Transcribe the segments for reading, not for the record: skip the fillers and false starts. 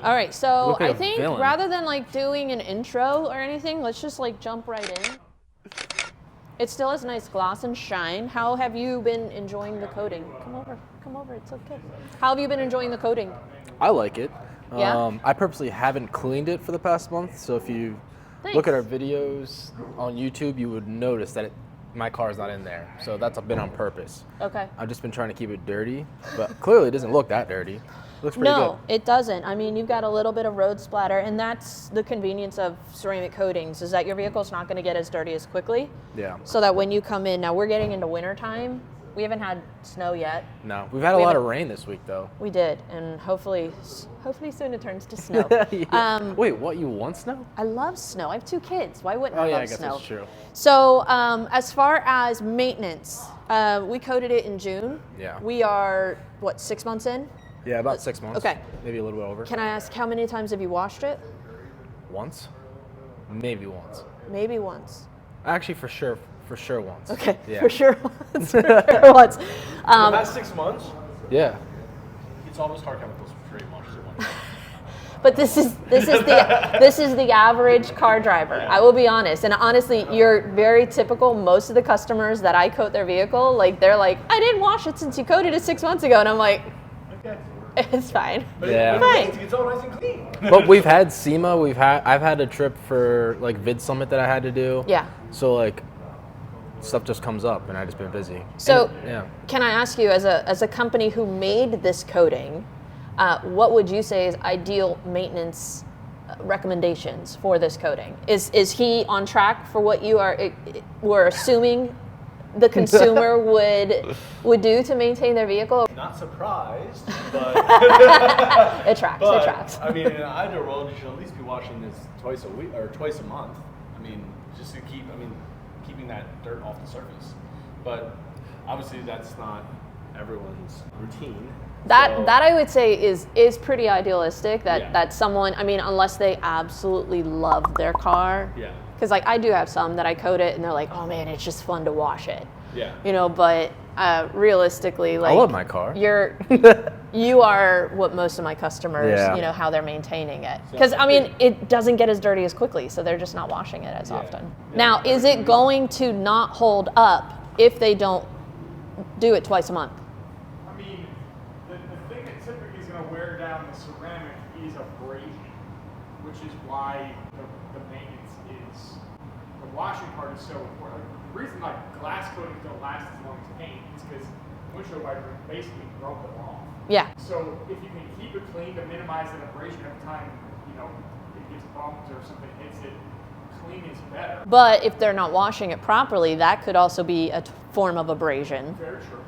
All right, so Look like I a think villain. rather than like doing an intro or anything, let's just like jump right in. It still has nice gloss and shine. How have you been enjoying the coating? Come over, it's okay. How have you been enjoying the coating? I like it. Yeah? I purposely haven't cleaned it for the past month, so if you look at our videos on YouTube, you would notice that my car is not in there. So that's been on purpose. Okay. I've just been trying to keep it dirty, but clearly it doesn't look that dirty. It looks pretty good. No, it doesn't. I mean, you've got a little bit of road splatter, and that's the convenience of ceramic coatings, is that your vehicle's not going to get as dirty as quickly. Yeah. So that when you come in, now we're getting into winter time. We haven't had snow yet. No, we've had a lot of rain this week, though. We did, and hopefully soon it turns to snow. Yeah. Wait, what? You want snow? I love snow. I have 2 kids. Why wouldn't I love I guess snow? that's true. So as far as maintenance, we coated it in June. Yeah. We are, what, 6 months in? Yeah, about 6 months. Okay. Maybe a little bit over. Can I ask how many times have you washed it? Once? Maybe once. Maybe once. Actually, for sure once. Okay, Yeah. for sure once. For sure once. The past 6 months, Yeah. it's almost car chemicals for 3 months at one time. But this is the average car driver. I will be honest, and honestly, you're very typical. Most of the customers that I coat their vehicle, like they're like, I didn't wash it since you coated it 6 months ago, and I'm like, Okay. it's fine. But Yeah. it's all nice and clean. But we've had SEMA. I've had a trip for like Vid Summit that I had to do. Yeah. So like, stuff just comes up, and I've just been busy. So, And, yeah. can I ask you, as a company who made this coating, what would you say is ideal maintenance recommendations for this coating? Is he on track for what you were assuming the consumer would do to maintain their vehicle? Not surprised, but It tracks. but, It tracks. I mean, in an ideal world, you should at least be washing this twice a week or twice a month. I mean, just to keeping that dirt off the surface. But obviously, that's not everyone's routine. That I would say is pretty idealistic. Yeah. That someone, I mean, unless they absolutely love their car. Yeah. Because like I do have some that I coat it and they're like, oh man, it's just fun to wash it. Yeah. You know, but realistically, like I love my car. You are what most of my customers, Yeah. you know, how they're maintaining it. Because I mean, it doesn't get as dirty as quickly, so they're just not washing it as often. Yeah. Now, is it going to not hold up if they don't do it twice a month? I mean, the thing that typically is going to wear down the ceramic is abrasion, which is why the maintenance is, the washing part is so important. The reason like glass coatings don't last as long as paint is because windshield wiper basically broke them off. Yeah. So if you can keep it clean to minimize that abrasion every time, you know, it gets bumped or something hits it, clean is better. But if they're not washing it properly, that could also be a form of abrasion. Very true.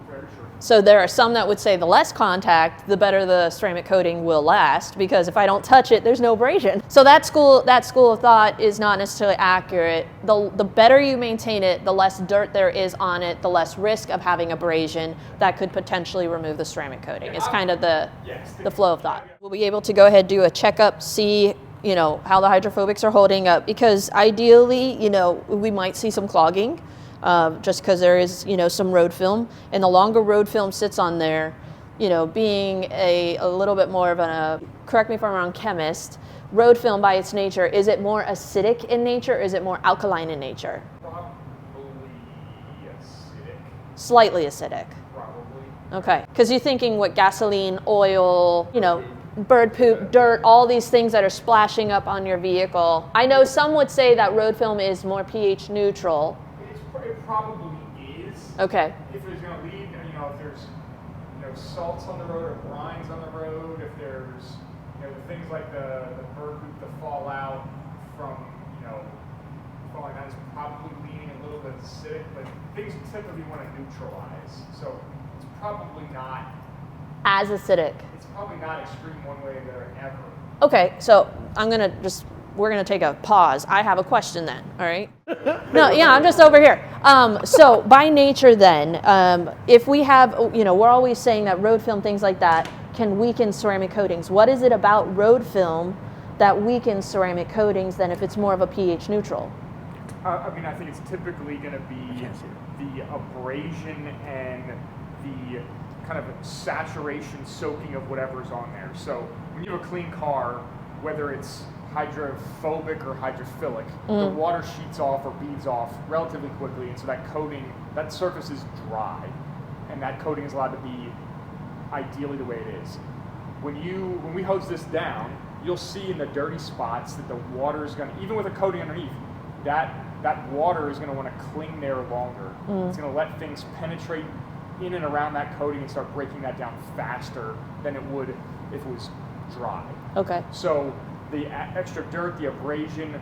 Very true. So there are some that would say the less contact, the better the ceramic coating will last, because if I don't touch it, there's no abrasion. So that school of thought is not necessarily accurate. The better you maintain it, the less dirt there is on it, the less risk of having abrasion that could potentially remove the ceramic coating. It's kind of the flow of thought. We'll be able to go ahead, do a checkup, see, you know, how the hydrophobics are holding up, because ideally, you know, we might see some clogging. Just because there is, you know, some road film, and the longer road film sits on there, you know, being a little bit more of correct me if I'm wrong, chemist, road film by its nature, is it more acidic in nature, or is it more alkaline in nature? Probably acidic. Slightly acidic. Probably. Okay, because you're thinking what gasoline, oil, you know, bird poop, dirt, all these things that are splashing up on your vehicle. I know some would say that road film is more pH neutral. It probably is. Okay. If it's going to lead, you know, if there's, you know, salts on the road or brines on the road, if there's, you know, things like the bird poop that fall out from, you know, falling out is probably leaning a little bit acidic, but things typically want to neutralize. So it's probably not. As acidic. It's probably not extreme one way or the other ever. Okay, so we're gonna take a pause. I have a question then, all right? No, yeah, I'm just over here. So by nature then, if we have, you know, we're always saying that road film, things like that, can weaken ceramic coatings. What is it about road film that weakens ceramic coatings than if it's more of a pH neutral? I mean, I think it's typically going to be the abrasion and the kind of saturation soaking of whatever's on there. So when you have a clean car, whether it's hydrophobic or hydrophilic, the water sheets off or beads off relatively quickly, and so that coating, that surface is dry, and that coating is allowed to be ideally the way it is. When we hose this down, you'll see in the dirty spots that the water is going to, even with a coating underneath, that water is going to want to cling there longer. It's going to let things penetrate in and around that coating and start breaking that down faster than it would if it was dry. Okay. So the extra dirt, the abrasion,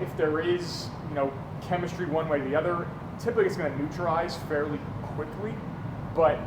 if there is, chemistry one way or the other, typically it's going to neutralize fairly quickly, but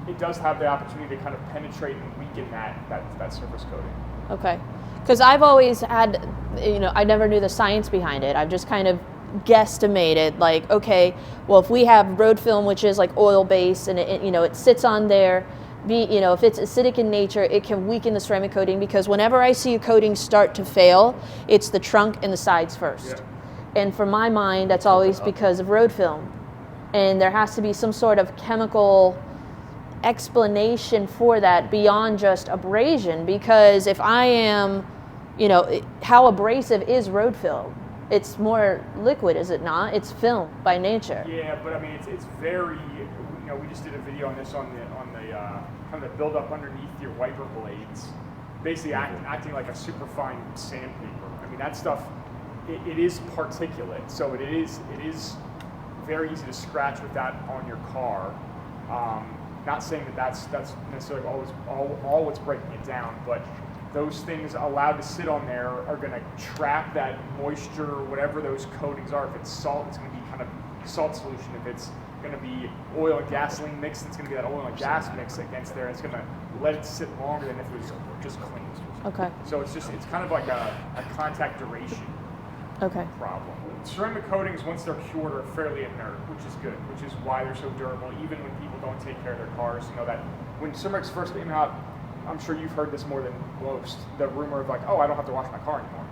it does have the opportunity to kind of penetrate and weaken that surface coating. Okay. Because I've always had, I never knew the science behind it. I've just kind of guesstimated, like, okay, well, if we have road film, which is like oil based, and it sits on there, if it's acidic in nature, it can weaken the ceramic coating, because whenever I see a coating start to fail, it's the trunk and the sides first. Yeah. And for my mind, that's always because of road film. And there has to be some sort of chemical explanation for that beyond just abrasion, because if I am, how abrasive is road film? It's more liquid, is it not? It's film by nature. Yeah, but I mean, it's very, we just did a video on this on the kind of the buildup underneath your wiper blades, basically acting like a superfine sandpaper. I mean, that stuff, it is particulate, so it is very easy to scratch with that on your car. Not saying that that's necessarily always all what's breaking it down, but those things allowed to sit on there are going to trap that moisture, whatever those coatings are. If it's salt, it's going to be kind of salt solution. If it's going to be oil and gasoline mix, it's going to be that oil and gas mix against there. It's going to let it sit longer than if it was just clean. Okay. So it's kind of like a contact duration problem. Ceramic coatings, once they're cured, are fairly inert, which is good, which is why they're so durable, even when people don't take care of their cars. That when ceramics first came out, I'm sure you've heard this more than most, the rumor of like, oh, I don't have to wash my car anymore,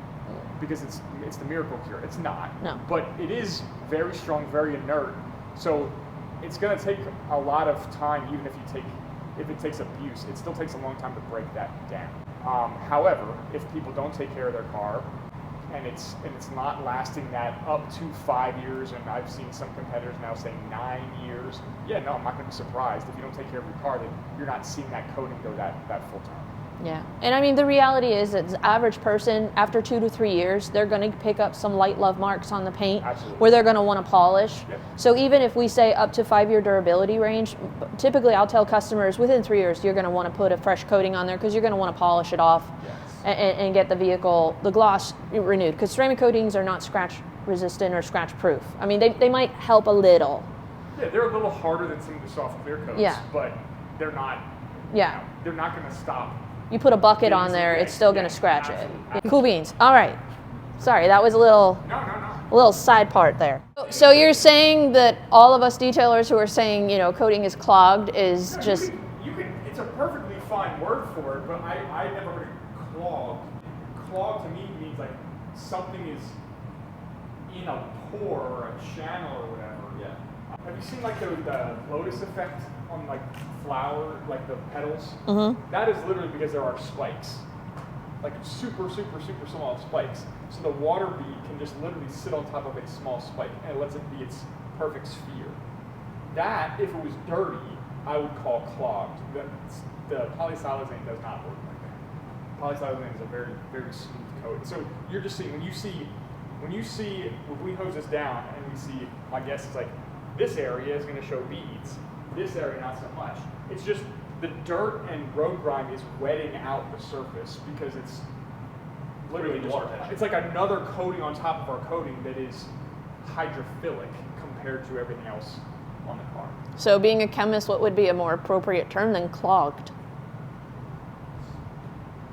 because it's the miracle cure. It's not. No. But it is very strong, very inert. So it's going to take a lot of time, even if it takes abuse, it still takes a long time to break that down. However, if people don't take care of their car, and it's not lasting that up to 5 years, and I've seen some competitors now saying 9 years. Yeah, no, I'm not going to be surprised if you don't take care of your car that you're not seeing that coating go that full time. Yeah, and I mean, the reality is that the average person, after 2 to 3 years, they're going to pick up some light love marks on the paint. Absolutely. Where they're going to want to polish. Yep. So even if we say up to 5-year durability range, typically I'll tell customers within 3 years you're going to want to put a fresh coating on there, because you're going to want to polish it off. Yes. And get the gloss renewed, because ceramic coatings are not scratch resistant or scratch proof. I mean, they might help a little. Yeah, they're a little harder than some of the soft clear coats, but they're not. Yeah. They're not going to stop. You put a bucket on there, it's still going to scratch it. Cool beans. All right. Sorry, that was a little side part there. So you're saying that all of us detailers who are saying, coating is clogged is just. You can. It's a perfectly fine word for it, but I never heard clogged. Clogged to me means like something is in a pore or a channel or whatever. Yeah. Have you seen like the lotus effect on like flower, like the petals? Mm-hmm. That is literally because there are spikes, like super, super, super small spikes. So the water bead can just literally sit on top of a small spike, and it lets it be its perfect sphere. That, if it was dirty, I would call clogged. The polysiloxane does not work like that. Polysiloxane is a very, very smooth coat. So you're just seeing, when we hose this down and we see, my guess is like, this area is going to show beads, this area not so much. It's just the dirt and road grime is wetting out the surface, because it's literally just, it's like another coating on top of our coating that is hydrophilic compared to everything else on the car. So being a chemist, what would be a more appropriate term than clogged?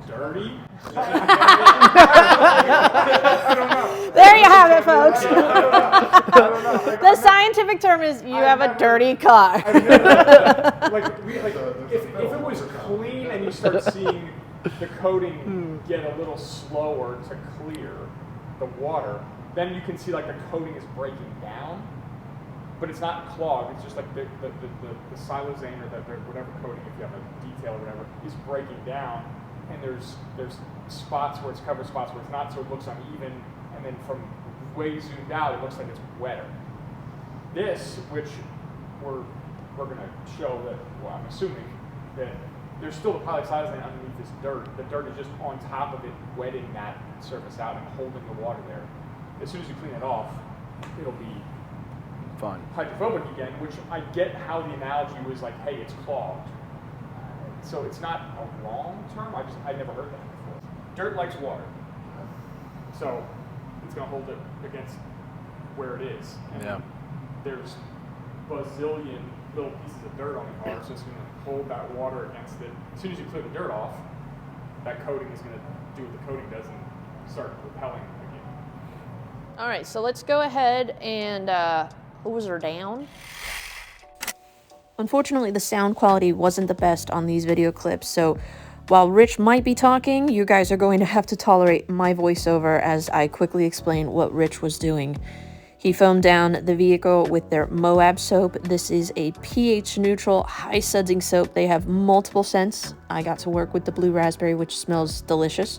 Dirty? I don't know. There you have it, folks. The scientific term is you have a dirty car. If it was clean and you start seeing the coating get a little slower to clear the water, then you can see like the coating is breaking down. but it's not clogged. It's just like the silazane or the whatever coating, if you have a detail or whatever, is breaking down, and there's spots where it's covered, spots where it's not, so it looks uneven, and then from way zoomed out, it looks like it's wetter. This, which we're going to show that, well, I'm assuming that there's still the polysilazane underneath this dirt. The dirt is just on top of it, wetting that surface out and holding the water there. As soon as you clean it off, it'll be fun, hydrophobic again, which I get how the analogy was like, hey, it's clogged. So it's not a wrong term, I never heard that before. Dirt likes water. So it's going to hold it against where it is. And yeah. There's bazillion little pieces of dirt on the car, so it's going to hold that water against it. As soon as you clear the dirt off, that coating is going to do what the coating does and start repelling again. All right, so let's go ahead and hose her down. Unfortunately, the sound quality wasn't the best on these video clips, so while Rich might be talking, you guys are going to have to tolerate my voiceover as I quickly explain what Rich was doing. He foamed down the vehicle with their Moab soap. This is a pH neutral, high sudsing soap. They have multiple scents. I got to work with the blue raspberry, which smells delicious.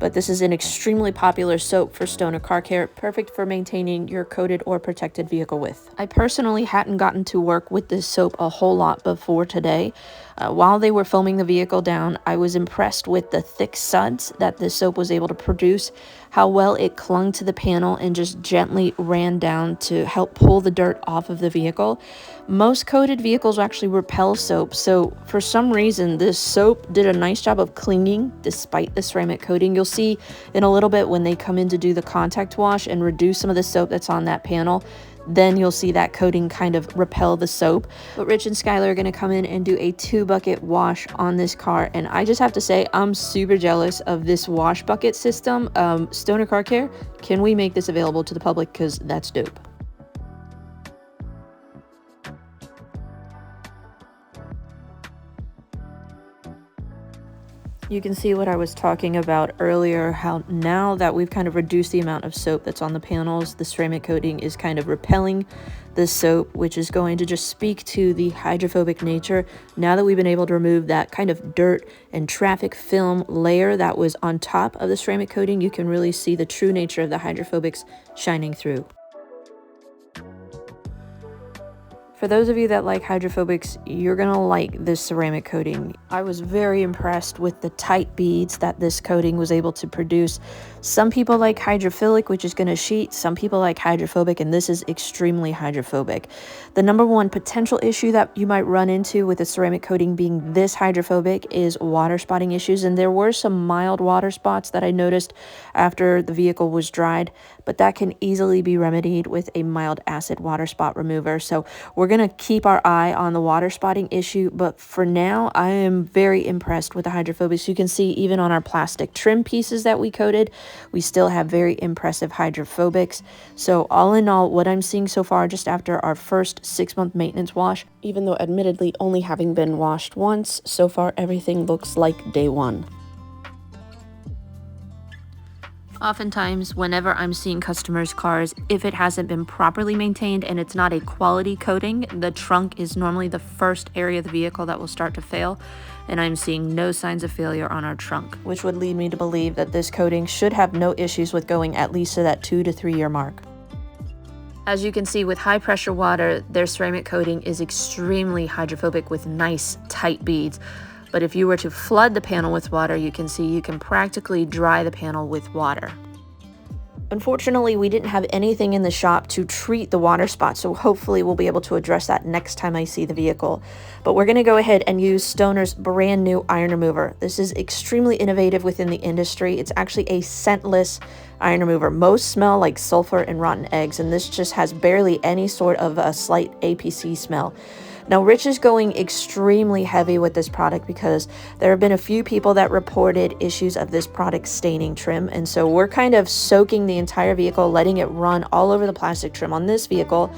But this is an extremely popular soap for Stoner car care, perfect for maintaining your coated or protected vehicle with. I personally hadn't gotten to work with this soap a whole lot before today. While they were foaming the vehicle down, I was impressed with the thick suds that this soap was able to produce, how well it clung to the panel and just gently ran down to help pull the dirt off of the vehicle. Most coated vehicles actually repel soap, so for some reason this soap did a nice job of clinging despite the ceramic coating. You'll see in a little bit when they come in to do the contact wash and reduce some of the soap that's on that panel, then you'll see that coating kind of repel the soap. But Rich and Skylar are going to come in and do a 2-bucket wash on this car, and I just have to say I'm super jealous of this wash bucket system. Stoner Car Care, can we make this available to the public, because that's dope. You can see what I was talking about earlier, how now that we've kind of reduced the amount of soap that's on the panels, the ceramic coating is kind of repelling the soap, which is going to just speak to the hydrophobic nature. Now that we've been able to remove that kind of dirt and traffic film layer that was on top of the ceramic coating, you can really see the true nature of the hydrophobics shining through. For those of you that like hydrophobics, you're gonna like this ceramic coating. I was very impressed with the tight beads that this coating was able to produce. Some people like hydrophilic, which is gonna sheet. Some people like hydrophobic, and this is extremely hydrophobic. The number one potential issue that you might run into with a ceramic coating being this hydrophobic is water spotting issues, and there were some mild water spots that I noticed after the vehicle was dried, but that can easily be remedied with a mild acid water spot remover. So we're going to keep our eye on the water spotting issue, but for now I am very impressed with the hydrophobics. You can see even on our plastic trim pieces that we coated, we still have very impressive hydrophobics. So all in all, what I'm seeing so far just after our first 6-month maintenance wash, even though admittedly only having been washed once, so far everything looks like day one. Oftentimes, whenever I'm seeing customers' cars, if it hasn't been properly maintained and it's not a quality coating, the trunk is normally the first area of the vehicle that will start to fail, and I'm seeing no signs of failure on our trunk, which would lead me to believe that this coating should have no issues with going at least to that 2 to 3 year mark. As you can see, with high pressure water, their ceramic coating is extremely hydrophobic with nice tight beads. But if you were to flood the panel with water, you can see you can practically dry the panel with water. Unfortunately, we didn't have anything in the shop to treat the water spots, so hopefully we'll be able to address that next time I see the vehicle. But we're going to go ahead and use Stoner's brand new iron remover. This is extremely innovative within the industry. It's actually a scentless iron remover. Most smell like sulfur and rotten eggs, and this just has barely any sort of a slight APC smell. Now, Rich is going extremely heavy with this product because there have been a few people that reported issues of this product staining trim, and so we're kind of soaking the entire vehicle, letting it run all over the plastic trim on this vehicle.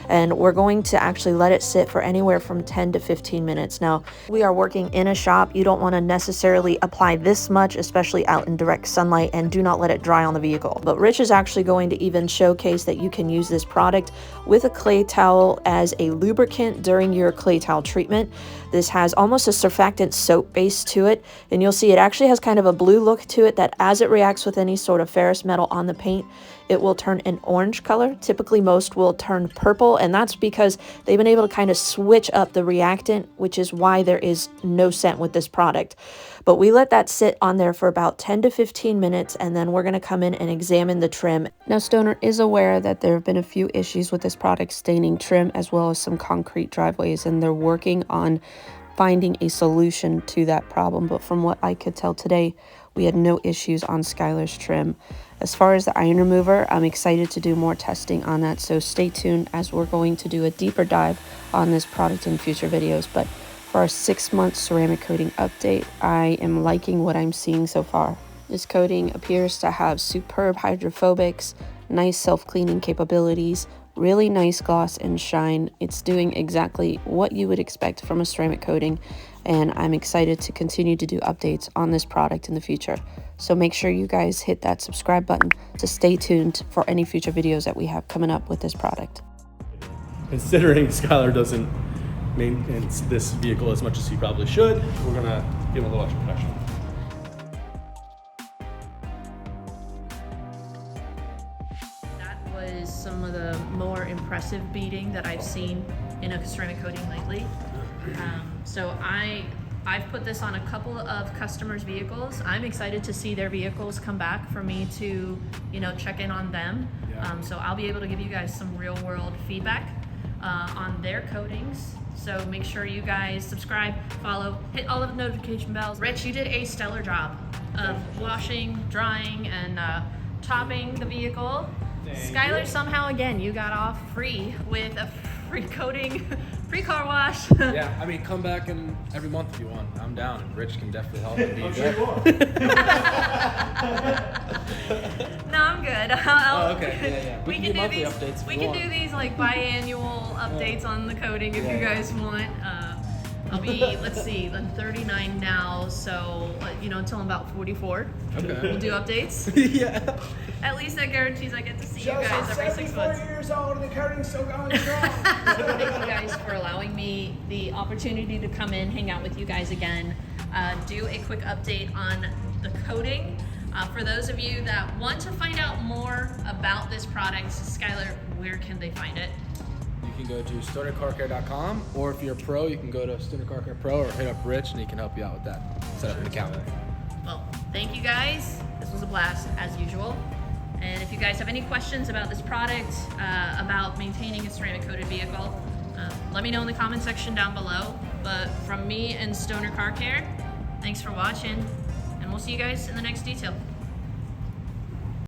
and we're going to actually let it sit for anywhere from 10 to 15 minutes. Now, we are working in a shop. You don't want to necessarily apply this much, especially out in direct sunlight, and do not let it dry on the vehicle. But Rich is actually going to even showcase that you can use this product with a clay towel as a lubricant during your clay towel treatment. This has almost a surfactant soap base to it, and you'll see it actually has kind of a blue look to it that as it reacts with any sort of ferrous metal on the paint, it will turn an orange color. Typically most will turn purple, and that's because they've been able to kind of switch up the reactant, which is why there is no scent with this product. But we let that sit on there for about 10 to 15 minutes, and then we're going to come in and examine the trim. Now, Stoner is aware that there have been a few issues with this product staining trim as well as some concrete driveways, and they're working on finding a solution to that problem. But from what I could tell today, we had no issues on Skylar's trim. As far as the iron remover, I'm excited to do more testing on that, so stay tuned as we're going to do a deeper dive on this product in future videos. But for our 6-month ceramic coating update, I am liking what I'm seeing so far. This coating appears to have superb hydrophobics, nice self-cleaning capabilities, really nice gloss and shine. It's doing exactly what you would expect from a ceramic coating, and I'm excited to continue to do updates on this product in the future. So make sure you guys hit that subscribe button to stay tuned for any future videos that we have coming up with this product. Considering Skylar doesn't maintain this vehicle as much as he probably should, we're gonna give him a little extra protection. Was some of the more impressive beading that I've seen in a ceramic coating lately. So I've put this on a couple of customers' vehicles. I'm excited to see their vehicles come back for me to, check in on them. Yeah. So I'll be able to give you guys some real world feedback on their coatings. So make sure you guys subscribe, follow, hit all of the notification bells. Rich, you did a stellar job of washing, drying, and topping the vehicle. Skylar, somehow again, you got off free with a free coating, free car wash. Yeah, I mean, come back and every month if you want. I'm down, and Rich can definitely help. I'm sure you are. No, I'm good. Oh, okay. Yeah. We can can do monthly these. updates if We you can want. do these like biannual updates on the coating if Yeah, you yeah. guys want. I'll be, let's see, I'm 39 now, so until I'm about 44. Okay. We'll do updates. Yeah. At least that guarantees I get to see you guys every 6 months. years old and the coating's still going strong. Thank you guys for allowing me the opportunity to come in, hang out with you guys again, do a quick update on the coating. For those of you that want to find out more about this product, Skylar, where can they find it? You can go to stonercarcare.com, or if you're a pro, you can go to Stoner Car Care Pro or hit up Rich and he can help you out with that. Set up an account. Well, thank you guys. This was a blast as usual. And if you guys have any questions about this product, about maintaining a ceramic coated vehicle, let me know in the comment section down below. But from me and Stoner Car Care, thanks for watching, and we'll see you guys in the next detail.